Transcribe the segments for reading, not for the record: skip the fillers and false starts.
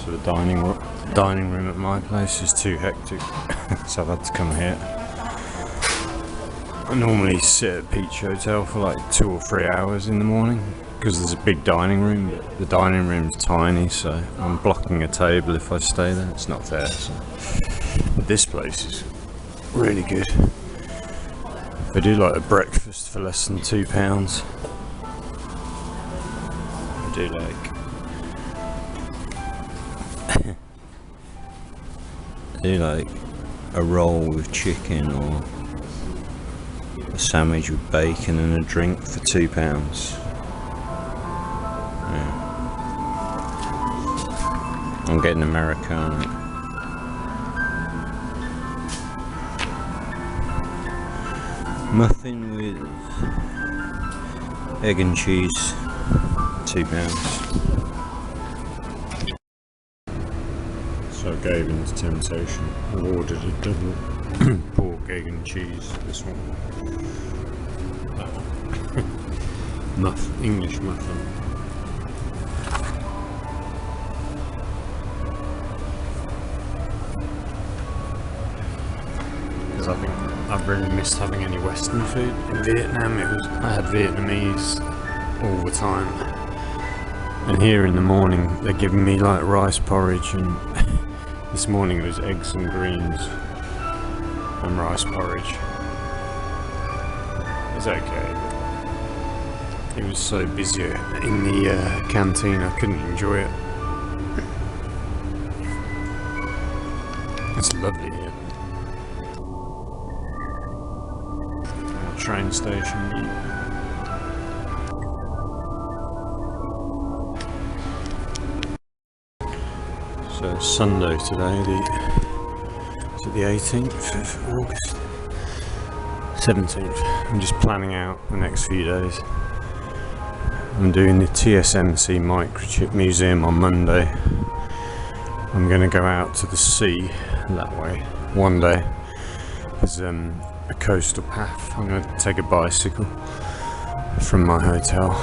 So the dining room at my place is too hectic, so I've had to come here. I normally sit at Peach Hotel for like 2 or 3 hours in the morning because there's a big dining room, but the dining room's tiny, so I'm blocking a table if I stay there. It's not fair. So. But this place is really good. They do like a breakfast for less than £2. I do like a roll with chicken or a sandwich with bacon and a drink for £2. Yeah. I'm getting Americano. Muffin with egg and cheese, £2. So I gave in to temptation. I ordered a double pork, egg and cheese. This one. That one. English muffin. Because I think I've really missed having any Western food. In Vietnam, I had Vietnamese all the time. And here in the morning, they're giving me like rice porridge, and this morning it was eggs and greens and rice porridge. It's okay. It was so busy in the canteen, I couldn't enjoy it. It's lovely here. Train station. So Sunday today, the 18th of August, 17th. I'm just planning out the next few days. I'm doing the TSMC Microchip Museum on Monday. I'm going to go out to the sea that way one day. There's a coastal path. I'm going to take a bicycle from my hotel.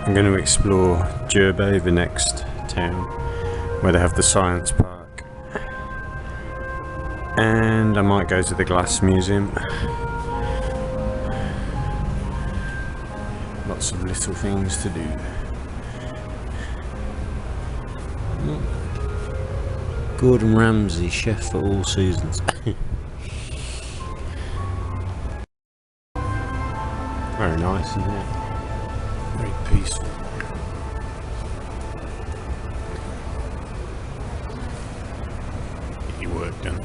I'm going to explore Zhubei, the next town, where they have the science park. And I might go to the glass museum. Lots of little things to do. Gordon Ramsay, chef for all seasons. Very nice, isn't it? Very peaceful. Get your work done.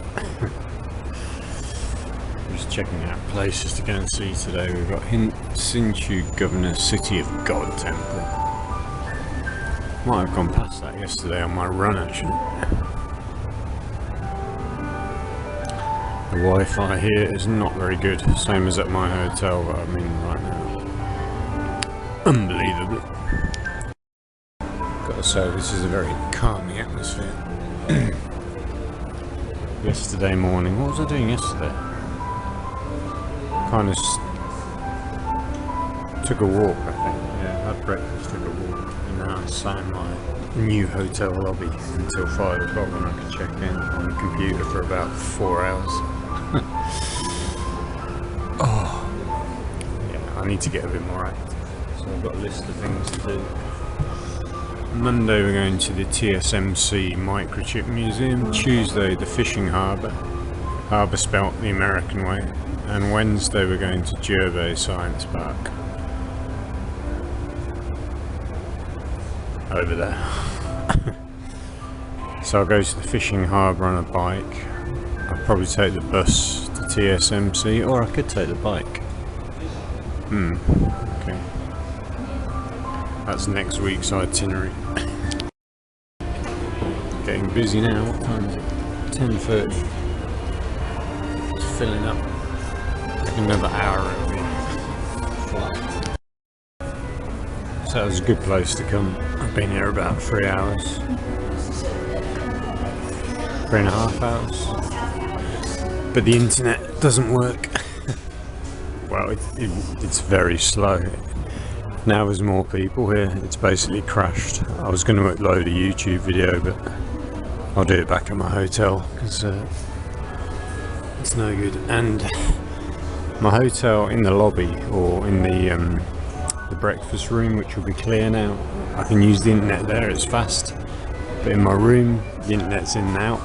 Just checking out places to go and see today. We've got Hsinchu Governor's City of God Temple. Might have gone past that yesterday on my run actually. The Wi-Fi here is not very good, same as at my hotel that I'm in right now. Unbelievably. Gotta say, this is a very calming atmosphere. Yesterday morning, what was I doing yesterday? Kind of took a walk, I think. Yeah, had breakfast, took a walk, and now I sat in my new hotel lobby until 5 o'clock when I could check in on the computer for about 4 hours. Oh, yeah, I need to get a bit more active. So I've got a list of things to do. Monday we're going to the TSMC Microchip Museum. Tuesday the fishing harbour spelt the American way. And Wednesday we're going to Zhubei Science Park. Over there. So I'll go to the fishing harbour on a bike. I'll probably take the bus to TSMC, or I could take the bike. Okay. That's next week's itinerary. Getting busy now. What time is it? 10:30. It's filling up. Another hour it'll be flat. So that was a good place to come. I've been here about 3 hours. 3.5 hours. But the internet doesn't work. Well, it's very slow. Now there's more people here. It's basically crashed. I was going to upload a YouTube video, but I'll do it back at my hotel because it's no good. And my hotel, in the lobby or in the breakfast room, which will be clear now, I can use the internet there, it's fast. But in my room, the internet's in and out,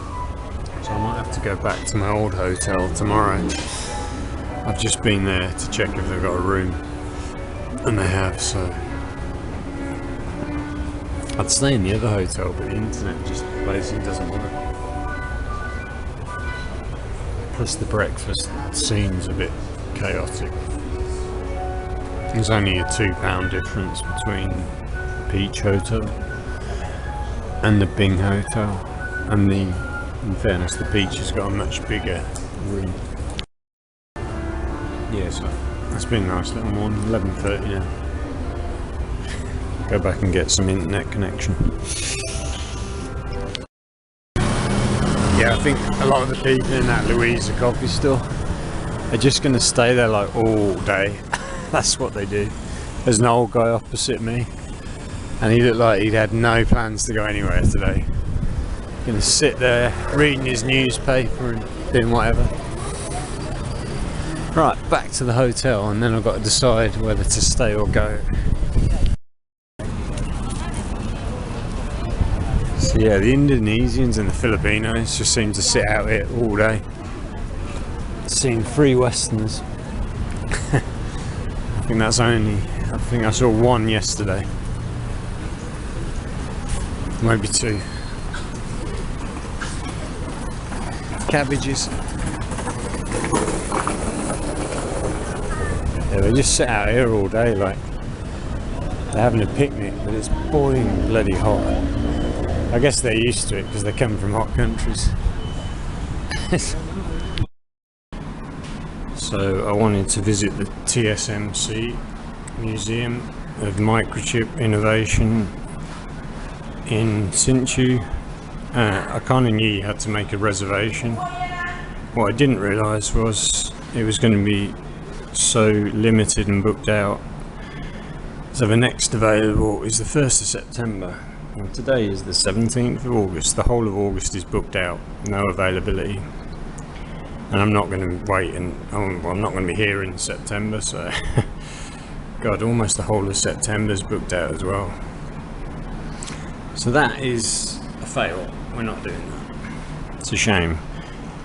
so I might have to go back to my old hotel tomorrow. I've just been there to check if they've got a room, and they have, so I'd stay in the other hotel, but the internet just basically doesn't work. Plus the breakfast scene's a bit chaotic. There's only a £2 difference between Peach Hotel and the Bing Hotel, and in fairness, the Peach has got a much bigger room. Yeah, so it's been a nice little morning. 11:30 now. Go back and get some internet connection. Yeah, I think a lot of the people in that Louisa Coffee store are just going to stay there like all day. That's what they do. There's an old guy opposite me, and he looked like he'd had no plans to go anywhere today. Gonna sit there reading his newspaper and doing whatever. Right, back to the hotel, and then I've got to decide whether to stay or go. So yeah, the Indonesians and the Filipinos just seem to sit out here all day. Seen 3 Westerners. I think I saw 1 yesterday. Maybe 2. Cabbages. Yeah, they just sit out here all day like they're having a picnic, but it's boiling bloody hot. I guess they're used to it because they come from hot countries. So I wanted to visit the TSMC Museum of Microchip Innovation in Hsinchu. I kind of knew you had to make a reservation. What I didn't realise was it was going to be so limited and booked out. So the next available is the 1st of September. And today is the 17th of August. The whole of August is booked out, no availability. And I'm not going to wait, and I'm not going to be here in September, so God, almost the whole of September is booked out as well. So that is a fail. We're not doing that. It's a shame,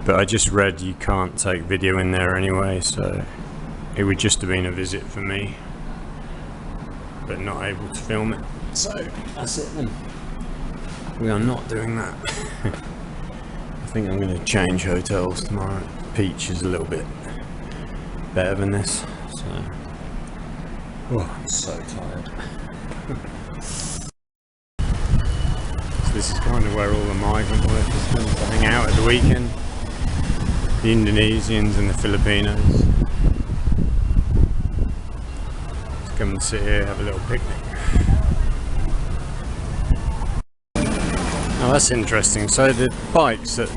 but I just read you can't take video in there anyway, so it would just have been a visit for me, but not able to film it. So that's it then. We are not doing that. I think I'm going to change hotels tomorrow. Peach is a little bit better than this, so I'm so tired. So this is kind of where all the migrant workers come to hang out at the weekend. The Indonesians and the Filipinos. Just come and sit here, have a little picnic. Oh, that's interesting. So the bikes that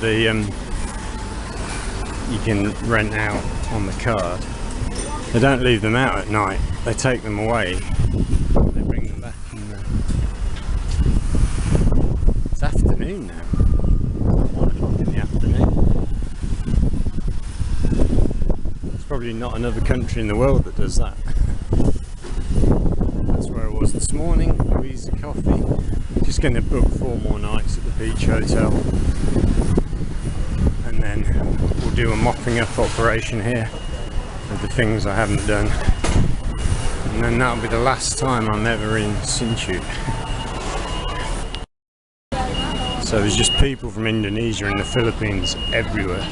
you can rent out on the card, they don't leave them out at night. They take them away. They bring them back. It's afternoon now. 1 o'clock in the afternoon. There's probably not another country in the world that does that. That's where I was this morning. Louisa Coffee. Just going to book 4 more nights at the Beach Hotel, and then we'll do a mopping up operation here of the things I haven't done, and then that'll be the last time I'm ever in Hsinchu. So there's just people from Indonesia and the Philippines everywhere.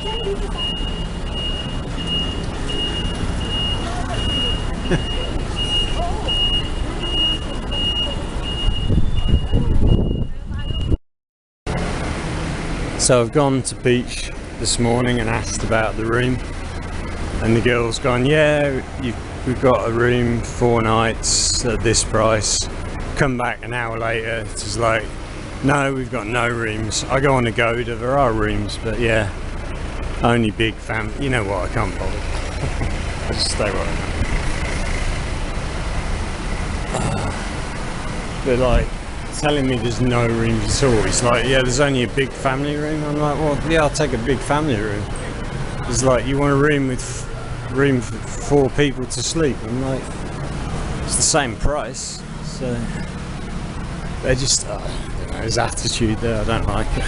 So I've gone to Beach this morning and asked about the room, and the girl's gone, yeah, we've got a room 4 nights at this price. Come back an hour later, it's like, no, we've got no rooms. I go on Agoda, there are rooms, but yeah, only big family. You know what, I can't bother. I just stay where I but like telling me there's no rooms at all. It's like, yeah, there's only a big family room. I'm like, well, yeah, I'll take a big family room. It's like, you want a room with room for 4 people to sleep. I'm like, it's the same price. So they just, I don't know, his attitude there, I don't like it.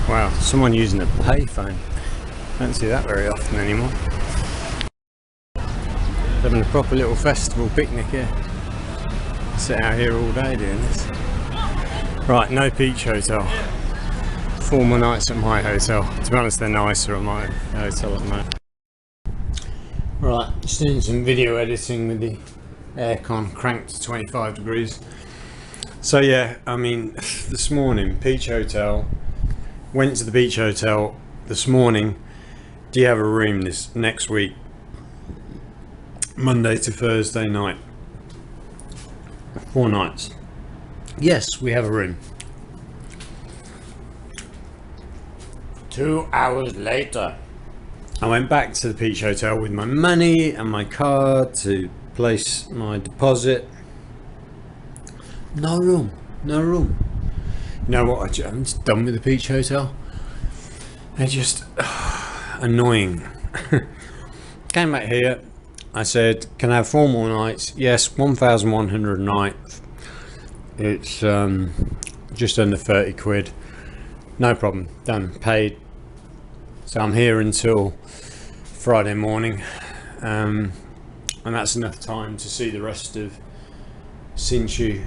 Wow, someone using a payphone. Don't see that very often anymore. Having a proper little festival picnic here. Sit out here all day doing this. Right, no Peach Hotel. 4 more nights at my hotel. To be honest, they're nicer at my hotel at the moment. Right, just doing some video editing with the aircon cranked to 25 degrees. So yeah, I mean, this morning, Peach Hotel. Went to the Beach Hotel this morning. Do you have a room this next week? Monday to Thursday night. 4 nights. Yes, we have a room. 2 hours later, I went back to the Peach Hotel with my money and my card to place my deposit. No room. No room. You know what? I'm just done with the Peach Hotel. They're just annoying. Came back here. I said, can I have 4 more nights? Yes, 1,100 a night. It's just under 30 quid. No problem. Done. Paid. So I'm here until Friday morning. And that's enough time to see the rest of Hsinchu.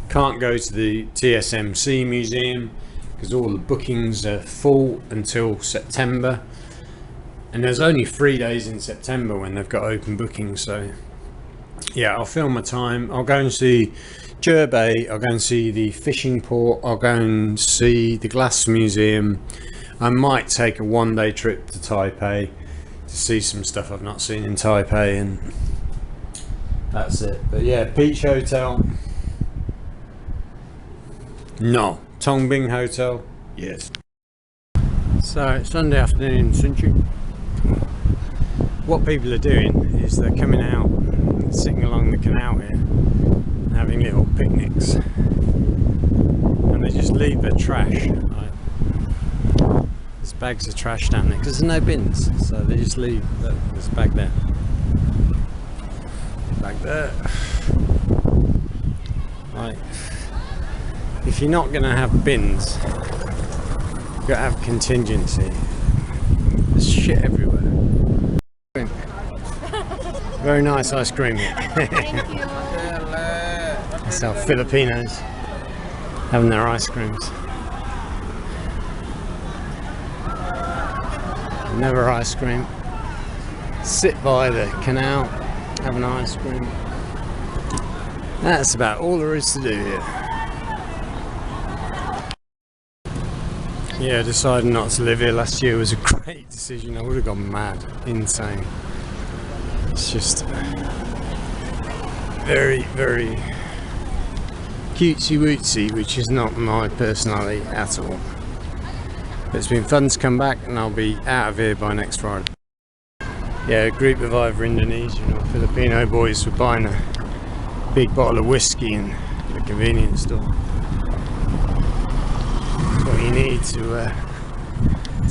Can't go to the TSMC museum because all the bookings are full until September. And there's only 3 days in September when they've got open bookings, so yeah, I'll fill my time. I'll go and see Zhubei, I'll go and see the fishing port, I'll go and see the glass museum. I might take a 1-day trip to Taipei to see some stuff I've not seen in Taipei, and that's it. But yeah, Beach Hotel, no. Tong Bing Hotel, yes. So it's Sunday afternoon in Hsinchu. What people are doing is they're coming out, sitting along the canal here, and having little picnics, and they just leave their trash. Right? There's bags of trash down there because there's no bins, so they just leave. There's a bag there, bag there. Right. If you're not going to have bins, you've got to have contingency. There's shit everywhere. Very nice ice cream. That's how Filipinos having their ice creams. Never ice cream. Sit by the canal, have an ice cream. That's about all there is to do here. Yeah, deciding not to live here last year was a great decision. I would have gone mad, insane. It's just very, very cutesy wootsy, which is not my personality at all. But it's been fun to come back, and I'll be out of here by next Friday. Yeah, a group of either Indonesian or Filipino boys were buying a big bottle of whiskey in the convenience store. That's what you need to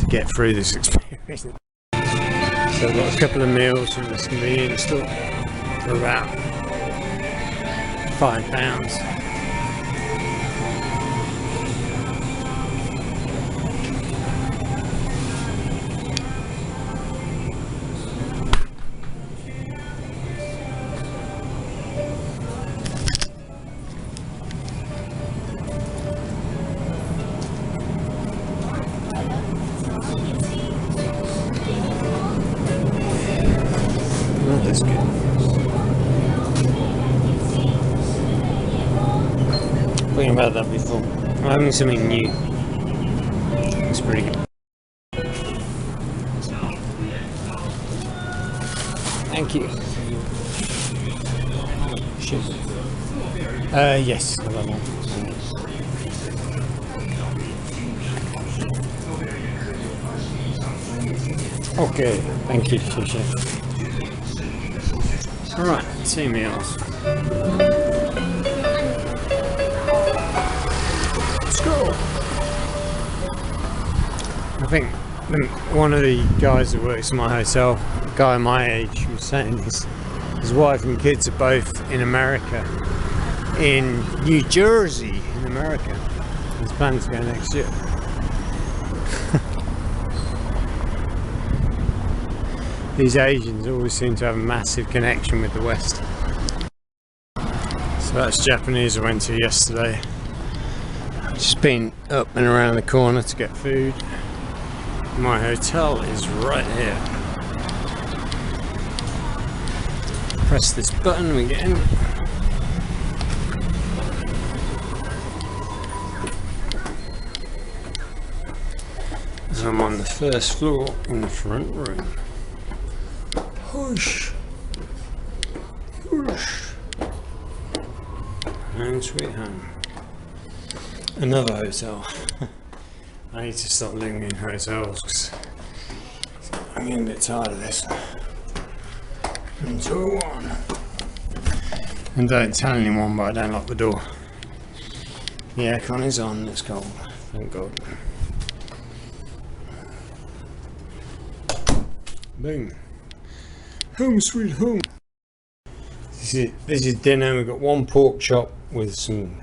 get through this experience. So I've got a couple of meals from this convenience store for about £5. That's good. Thinking about that before. I'm having something new. It's pretty good. Thank you. Shit. Yes. Okay. Thank you. Alright, 2 meals. Let's go! I think one of the guys that works in my hotel, a guy my age, was saying his wife and kids are both in America, in New Jersey in America. His plans to go next year. These Asians always seem to have a massive connection with the West. So that's Japanese I went to yesterday. I've just been up and around the corner to get food. My hotel is right here. Press this button, we get in. So I'm on the first floor in the front room. Whoosh! Whoosh! Home sweet home. Another hotel. I need to stop living in hotels because I'm getting a bit tired of this. In Taiwan. And don't tell anyone, but I don't lock the door. The aircon is on, it's cold. Thank God. Boom. Home sweet home. This is dinner. We've got one pork chop with some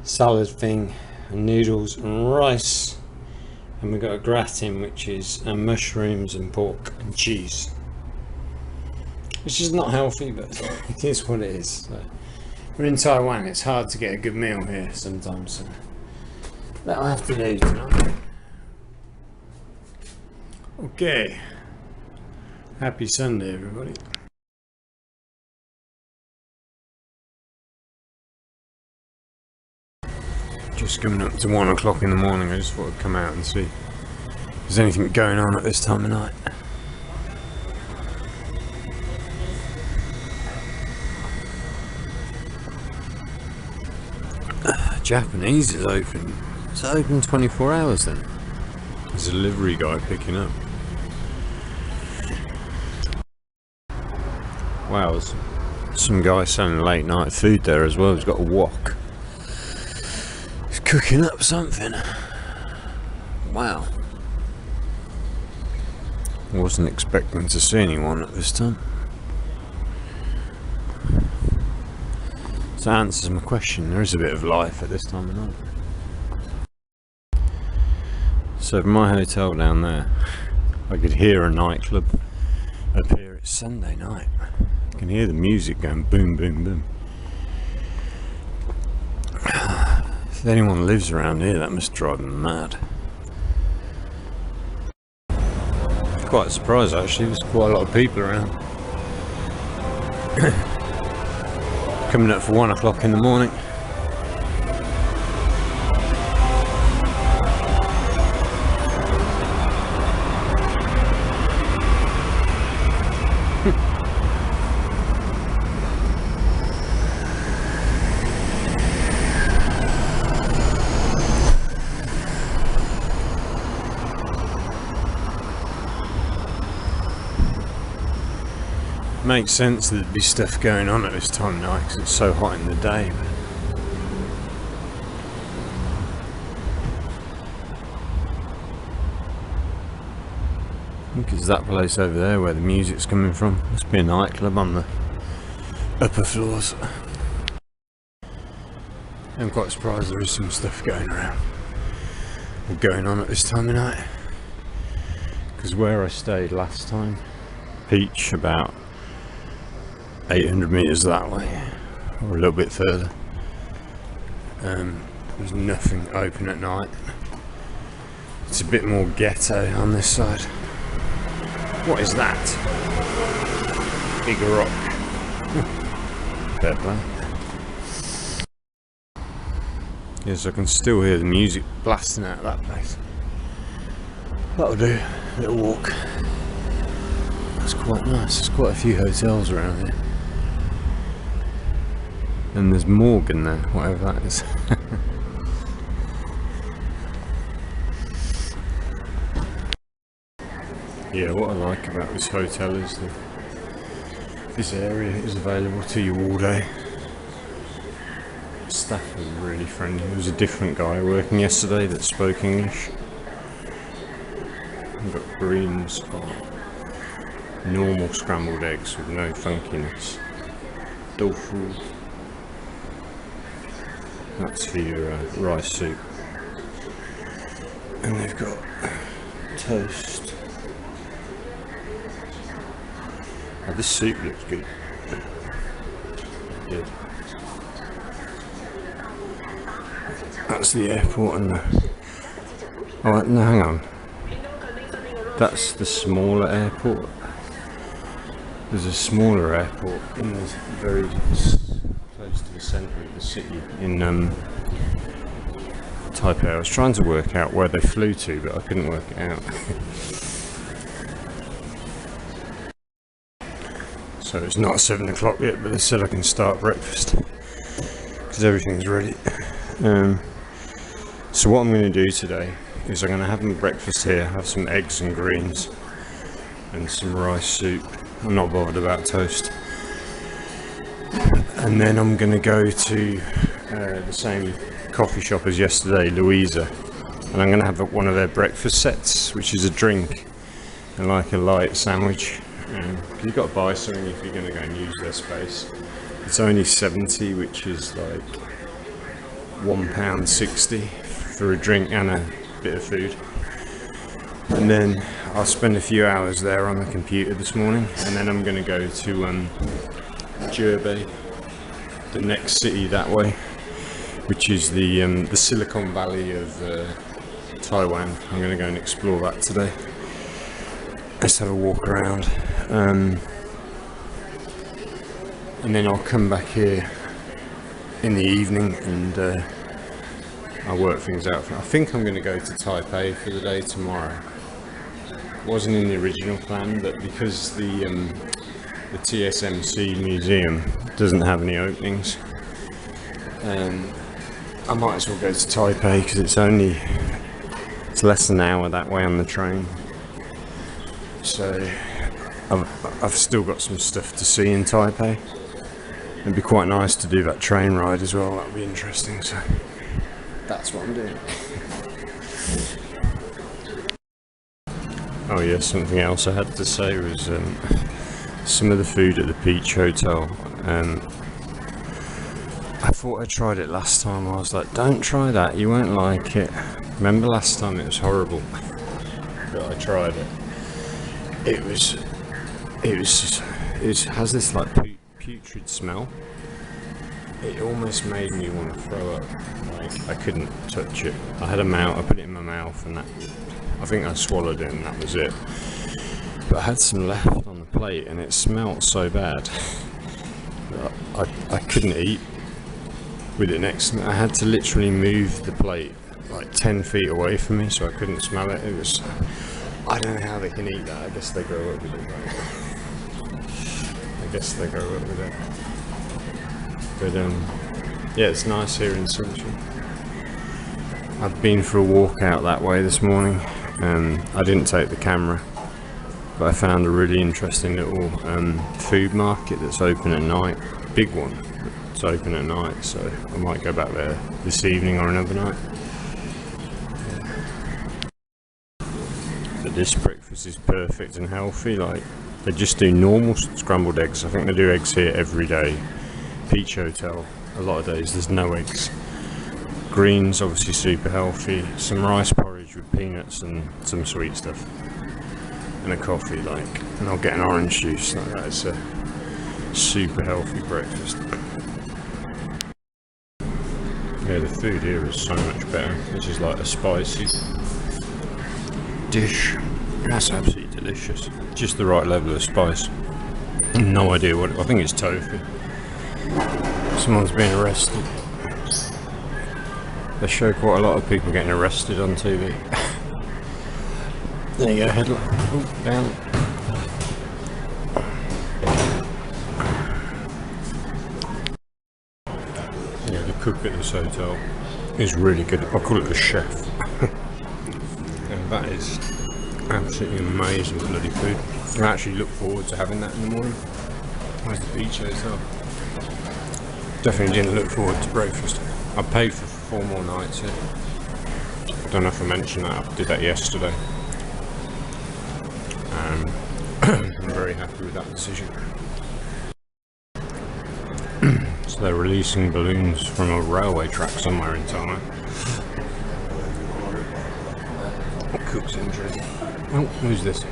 salad thing and noodles and rice, and we've got a gratin which is mushrooms and pork and cheese, which is not healthy, but it is what it is. So, we're in Taiwan, it's hard to get a good meal here sometimes, so that'll have to do tonight. Okay, happy Sunday everybody. Just coming up to 1 o'clock in the morning. I just thought I'd come out and see if there's anything going on at this time of night. Japanese is open. It's open 24 hours then. There's a delivery guy picking up. Wow, there's some guy selling late night food there as well. He's got a wok. He's cooking up something. Wow. Wasn't expecting to see anyone at this time. So that answers my question. There is a bit of life at this time of night. So from my hotel down there, I could hear a nightclub. Up here it's Sunday night. I can hear the music going boom, boom, boom. If anyone lives around here, that must drive them mad. Quite surprised actually, there's quite a lot of people around. Coming up for 1 o'clock in the morning. Makes sense that there'd be stuff going on at this time of night because it's so hot in the day. I think it's that place over there where the music's coming from. Must be a nightclub on the upper floors. I'm quite surprised there is some stuff going around or going on at this time of night. Because where I stayed last time, Peach, about 800 metres that way, or a little bit further, there's nothing open at night. It's a bit more ghetto on this side. What is that? Big rock. Fair play. Yes, I can still hear the music blasting out of that place. That'll do. A little walk. That's quite nice. There's quite a few hotels around here. And there's Morgan there, whatever that is. Yeah, what I like about this hotel is This area is available to you all day. Staff are really friendly. There was a different guy working yesterday that spoke English. We've got greens or normal scrambled eggs with no funkiness. Tofu. That's for your rice soup. And they've got toast. Oh, this soup looks good. Good. That's the airport and the... Oh no, hang on. That's the smaller airport. There's a smaller airport in the very close to the centre of the city in Taipei. I was trying to work out where they flew to, but I couldn't work it out. So it's not 7 o'clock yet, but they said I can start breakfast because everything's ready. So what I'm going to do today is I'm going to have my breakfast here, have some eggs and greens and some rice soup. I'm not bothered about toast. And then I'm going to go to the same coffee shop as yesterday, Louisa, and I'm going to have one of their breakfast sets, which is a drink and like a light sandwich. You've got to buy something if you're going to go and use their space. It's only 70, which is like £1.60 for a drink and a bit of food. And then I'll spend a few hours there on the computer this morning, and then I'm going to go to Zhubei, the next city that way, which is the Silicon Valley of Taiwan. I'm going to go and explore that today. Let's have a walk around, and then I'll come back here in the evening and I'll work things out. I think I'm going to go to Taipei for the day tomorrow. Wasn't in the original plan, but because the TSMC museum doesn't have any openings, I might as well go to Taipei because it's less than an hour that way on the train. So I've still got some stuff to see in Taipei. It'd be quite nice to do that train ride as well. That'd be interesting. So that's what I'm doing. Oh yeah, something else I had to say was some of the food at the Peach Hotel. I thought I tried it last time. I was like, don't try that, you won't like it. Remember last time it was horrible, but I tried it. It has this like putrid smell. It almost made me want to throw up. Like I couldn't touch it. I put it in my mouth, and I think I swallowed it, and that was it. But I had some left on the plate, and it smelled so bad. I couldn't eat with it next to me. I had to literally move the plate like 10 feet away from me, so I couldn't smell it. It was. I don't know how they can eat that. I guess they grow up with it, right? I guess they grow up with it. But yeah, it's nice here in Hsinchu. I've been for a walk out that way this morning. I didn't take the camera, but I found a really interesting little food market that's open at night. Big one. It's open at night, so I might go back there this evening or another night. But this breakfast is perfect and healthy. Like they just do normal scrambled eggs. I think they do eggs here every day. Peach Hotel, a lot of days there's no eggs. Greens, obviously super healthy. Some rice porridge with peanuts and some sweet stuff, and a coffee. And I'll get an orange juice. Like that. It's a super healthy breakfast. Yeah, the food here is so much better. This is like a spicy dish. That's absolutely delicious. Just the right level of spice. No idea what I think it's tofu. Someone's being arrested. They show quite a lot of people getting arrested on TV. There you go, headline. Oh, down. Yeah, the cook at this hotel is really good. I call it the chef. And that is absolutely amazing bloody food. I actually look forward to having that in the morning. Where's the beach hotel? Definitely didn't look forward to breakfast. I paid for 4 more nights here. I don't know if I mentioned that, I did that yesterday. I'm very happy with that decision. So they're releasing balloons from a railway track somewhere in Taiwan. Cook's injury. Oh, who's this?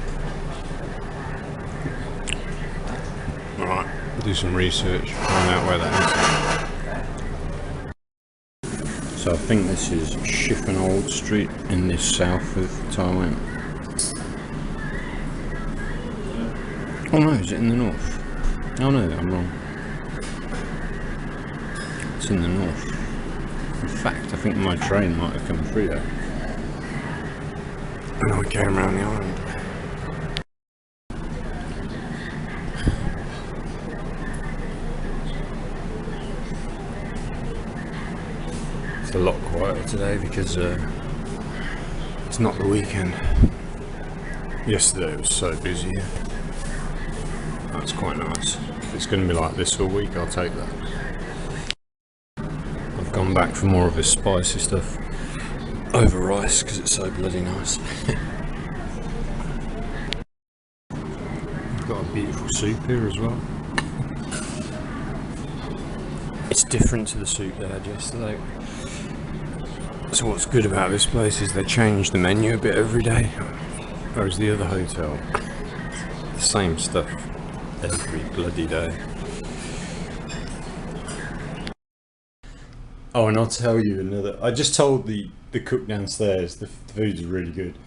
Alright, do some research, find out where that is. So I think this is Old Street in the south of Taiwan. Oh no, is it in the north? Oh no, I'm wrong. It's in the north. In fact, I think my train might have come through there. And I came around the island. It's a lot quieter today because it's not the weekend. Yesterday it was so busy. That's quite nice. If it's going to be like this all week, I'll take that. I've gone back for more of this spicy stuff over rice because it's so bloody nice. We've got a beautiful soup here as well. It's different to the soup they had yesterday. So what's good about this place is they change the menu a bit every day, whereas the other hotel, the same stuff every bloody day. Oh, and I'll tell you another. I just told the cook downstairs the food's really good.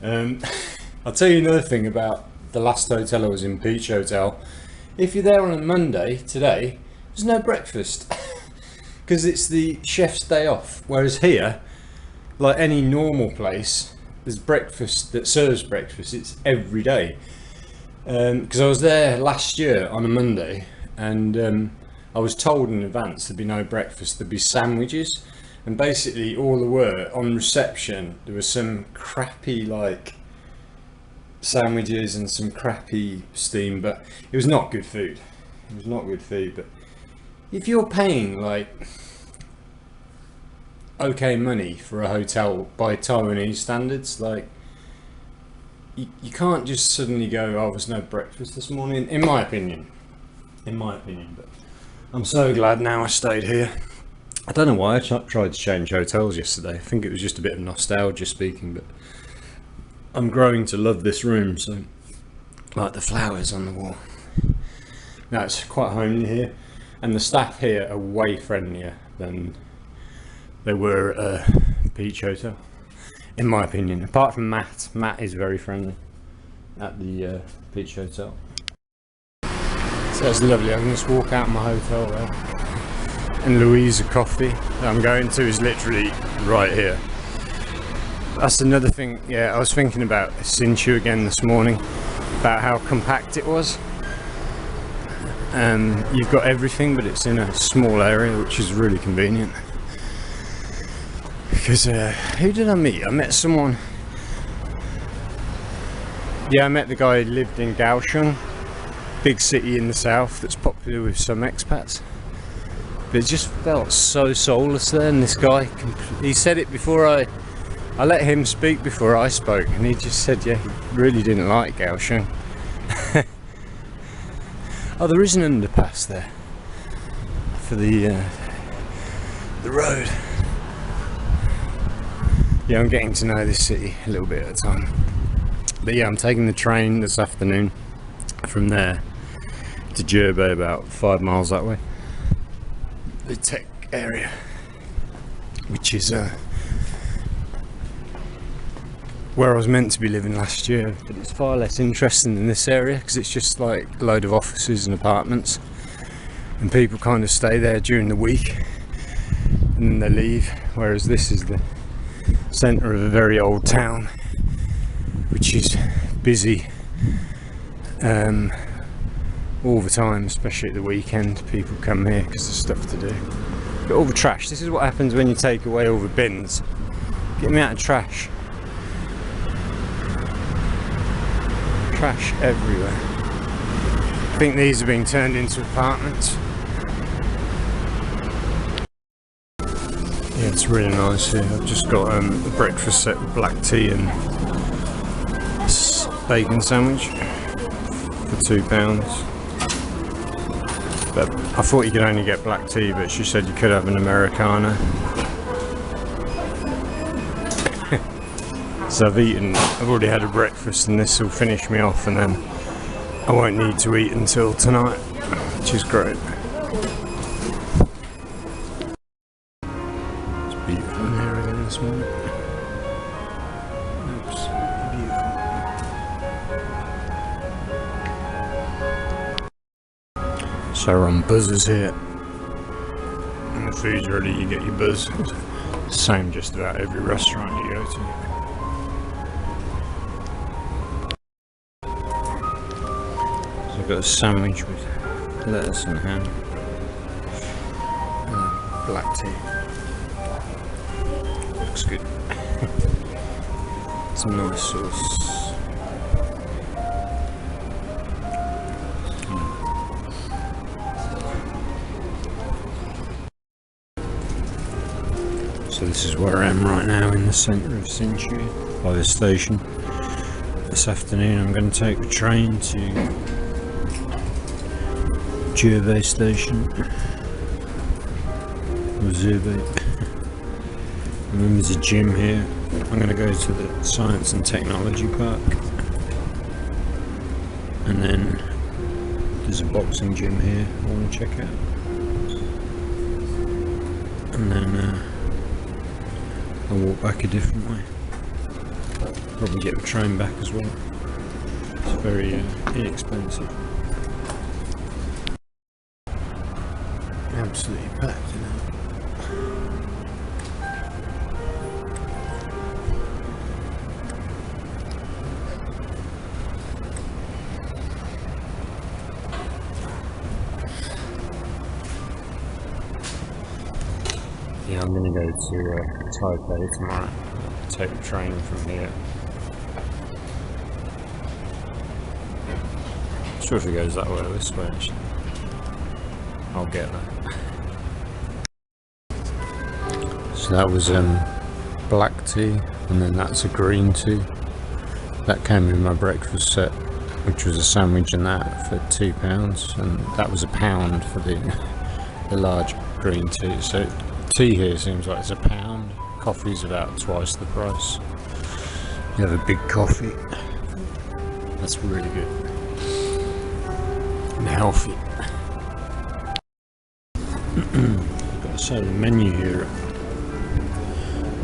I'll tell you another thing about the last hotel I was in, Peach Hotel. If you're there on a Monday today, there's no breakfast because it's the chef's day off. Whereas here, like any normal place, there's breakfast that serves breakfast. It's every day. Because I was there last year on a Monday, and I was told in advance there'd be no breakfast, there'd be sandwiches, and basically all there were on reception, there was some crappy like sandwiches and some crappy steam, but it was not good food. It was not good food. But if you're paying like okay money for a hotel by Taiwanese standards, like you can't just suddenly go, oh, there's no breakfast this morning, in my opinion. But I'm so glad now I stayed here. I don't know why I tried to change hotels yesterday. I think it was just a bit of nostalgia speaking, but I'm growing to love this room. So, like the flowers on the wall. No, it's quite homely here, and the staff here are way friendlier than they were at Peach Hotel, in my opinion. Apart from Matt is very friendly at the Peach Hotel. So it's lovely. I can just walk out my hotel there, and Louisa Coffee that I'm going to is literally right here. That's another thing. Yeah, I was thinking about Hsinchu again this morning, about how compact it was. You've got everything, but it's in a small area, which is really convenient. Because who did I meet? I met someone. Yeah, I met the guy who lived in Kaohsiung, big city in the south that's popular with some expats. But it just felt so soulless there, and this guy, he said it before I let him speak before I spoke, and he just said, yeah, he really didn't like Kaohsiung. Oh, there is an underpass there for the road. Yeah, I'm getting to know this city a little bit at a time. But yeah, I'm taking the train this afternoon from there to Zhubei, about 5 miles that way. The tech area, which is where I was meant to be living last year, but it's far less interesting than this area because it's just like a load of offices and apartments, and people kind of stay there during the week and then they leave, whereas this is the centre of a very old town which is busy all the time, especially at the weekend. People come here because there's stuff to do. But all the trash, this is what happens when you take away all the bins. Get me out of trash. Trash everywhere. I think these are being turned into apartments. Yeah, it's really nice here. I've just got a breakfast set with black tea and bacon sandwich for £2. But I thought you could only get black tea, but she said you could have an Americano. So I've already had a breakfast, and this will finish me off, and then I won't need to eat until tonight, which is great. It's beautiful in here again this morning. Absolutely beautiful. So we're on buzzers here. When the food's ready, you get your buzz. Same just about every restaurant you go to. I've got a sandwich with lettuce and ham and black tea. Looks good. Some nice sauce. So this is where I am right now, in the centre of Hsinchu, by the station. This afternoon I'm going to take the train to Zhubei Station, or Zhubei. And then there's a gym here. I'm going to go to the Science and Technology Park, and then there's a boxing gym here I want to check out, and then I'll walk back a different way. Probably get the train back as well. It's very inexpensive. Absolutely packed, you know. Yeah, I'm going to go to Taipei tomorrow. Take the train from here. I'm sure if it goes that way or this way, actually. I'll get there. So that was black tea, and then that's a green tea. That came in my breakfast set, which was a sandwich and that for £2, and that was £1 for the large green tea. So tea here seems like it's £1. Coffee's about twice the price. You have a big coffee. That's really good and healthy. I've got to say, the menu here at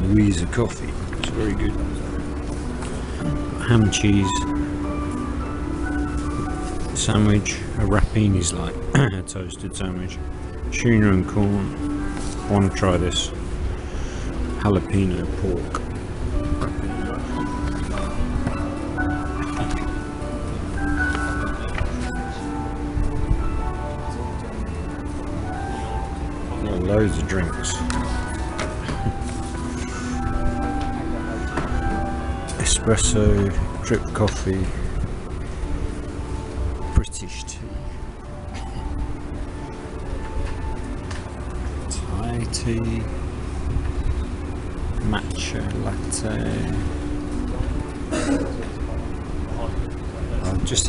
Louisa Coffee is very good. Ham cheese sandwich, a rapini's like a toasted sandwich, tuna and corn. I want to try this jalapeno pork. Loads of drinks. Espresso, drip coffee, British tea, Thai tea, matcha latte.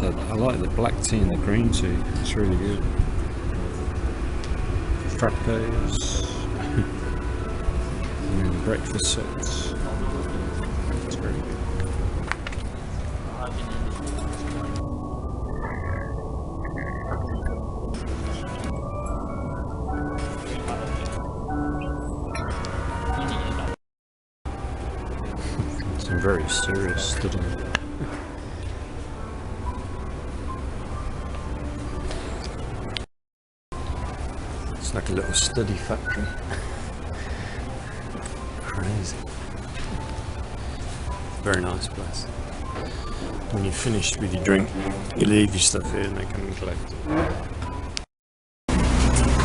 I like the black tea and the green tea. It's really good. Frappes, and then breakfast sets. It's very good. Some very serious studying. It's like a little study factory. Crazy. Very nice place. When you're finished with your drink, you leave your stuff here and they come and collect it.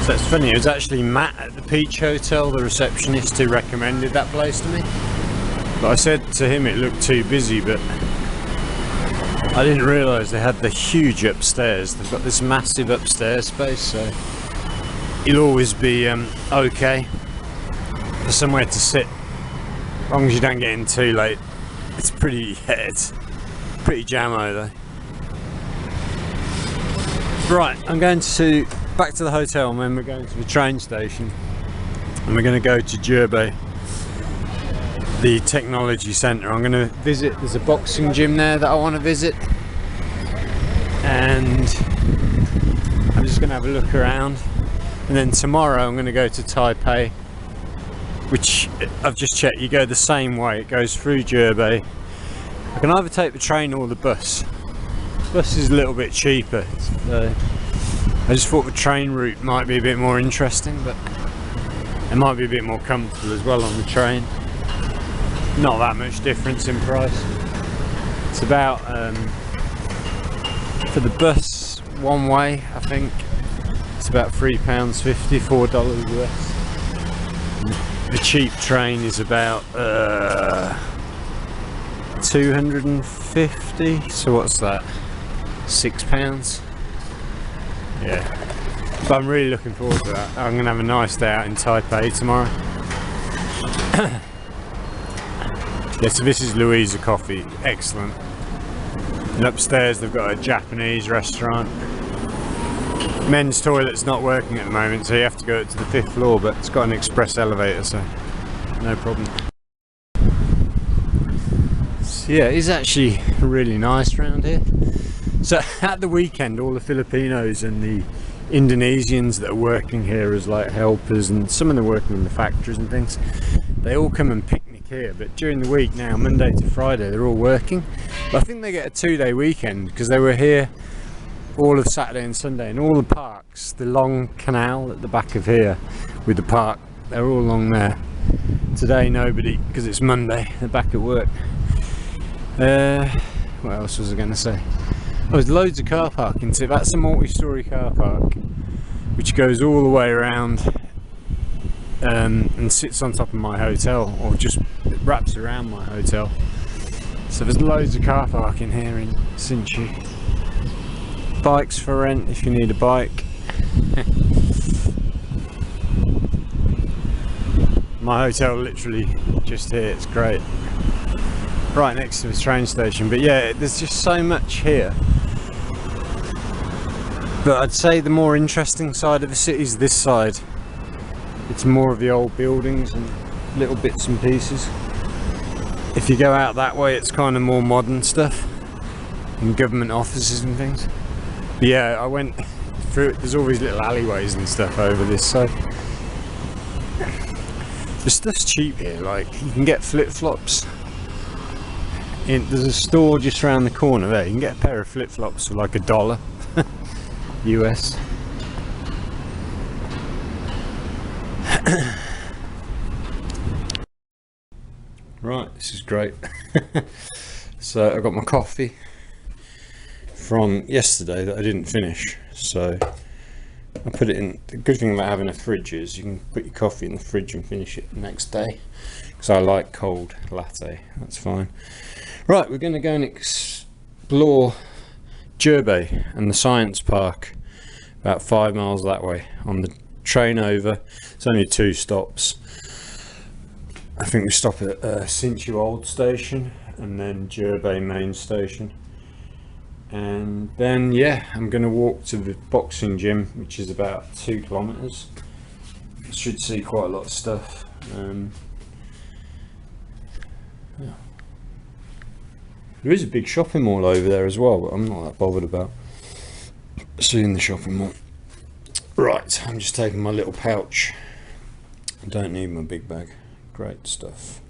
So it's funny, it was actually Matt at the Peach Hotel, the receptionist, who recommended that place to me. But I said to him it looked too busy, but I didn't realise they had the huge upstairs. They've got this massive upstairs space, so you'll always be okay for somewhere to sit, as long as you don't get in too late. It's pretty jammo though. Right, I'm going back to the hotel, and then we're going to the train station, and we're going to go to Zhubei, the technology centre. I'm going to visit, there's a boxing gym there that I want to visit, and I'm just going to have a look around. And then tomorrow I'm going to go to Taipei, which I've just checked, you go the same way, it goes through Zhubei. I can either take the train or the bus. The bus is a little bit cheaper, so I just thought the train route might be a bit more interesting, but it might be a bit more comfortable as well on the train. Not that much difference in price. It's about, for the bus one way, I think it's about £3.50, $4 US. The cheap train is about 250, so what's that, £6? Yeah, but I'm really looking forward to that. I'm going to have a nice day out in Taipei tomorrow. Yeah, so this is Louisa Coffee, excellent. And upstairs they've got a Japanese restaurant. Men's toilet's not working at the moment, so you have to go up to the 5th floor, but it's got an express elevator, so no problem. So yeah, it's actually really nice around here. So at the weekend, all the Filipinos and the Indonesians that are working here as like helpers, and some of them working in the factories and things, they all come and picnic here. But during the week now, Monday to Friday, they're all working. But I think they get a 2-day weekend, because they were here all of Saturday and Sunday, and all the parks, the long canal at the back of here with the park, they're all along there. Today nobody, because it's Monday, they're back at work. What else was I going to say? Oh, there's loads of car parking too. That's a multi-storey car park which goes all the way around and sits on top of my hotel, or just wraps around my hotel. So there's loads of car parking here in Hsinchu. Bikes for rent if you need a bike. My hotel literally just here, it's great. Right next to the train station, but yeah, there's just so much here. But I'd say the more interesting side of the city is this side. It's more of the old buildings and little bits and pieces. If you go out that way, it's kind of more modern stuff and government offices and things. But yeah, I went through it. There's all these little alleyways and stuff over this side. The stuff's cheap here, like you can get flip-flops. There's a store just around the corner there. You can get a pair of flip-flops for like $1 US. Right, this is great. So I got my coffee from yesterday that I didn't finish, so I put it in. The good thing about having a fridge is you can put your coffee in the fridge and finish it the next day, because I like cold latte. That's fine. Right, we're going to go and explore Zhubei and the science park, about 5 miles that way on the train over. It's only 2 stops. I think we stop at Hsinchu Old Station and then Zhubei Main Station, and then yeah, I'm going to walk to the boxing gym, which is about 2 kilometers. I should see quite a lot of stuff. Yeah. There is a big shopping mall over there as well, but I'm not that bothered about seeing the shopping mall. Right, I'm just taking my little pouch. I don't need my big bag. Great stuff.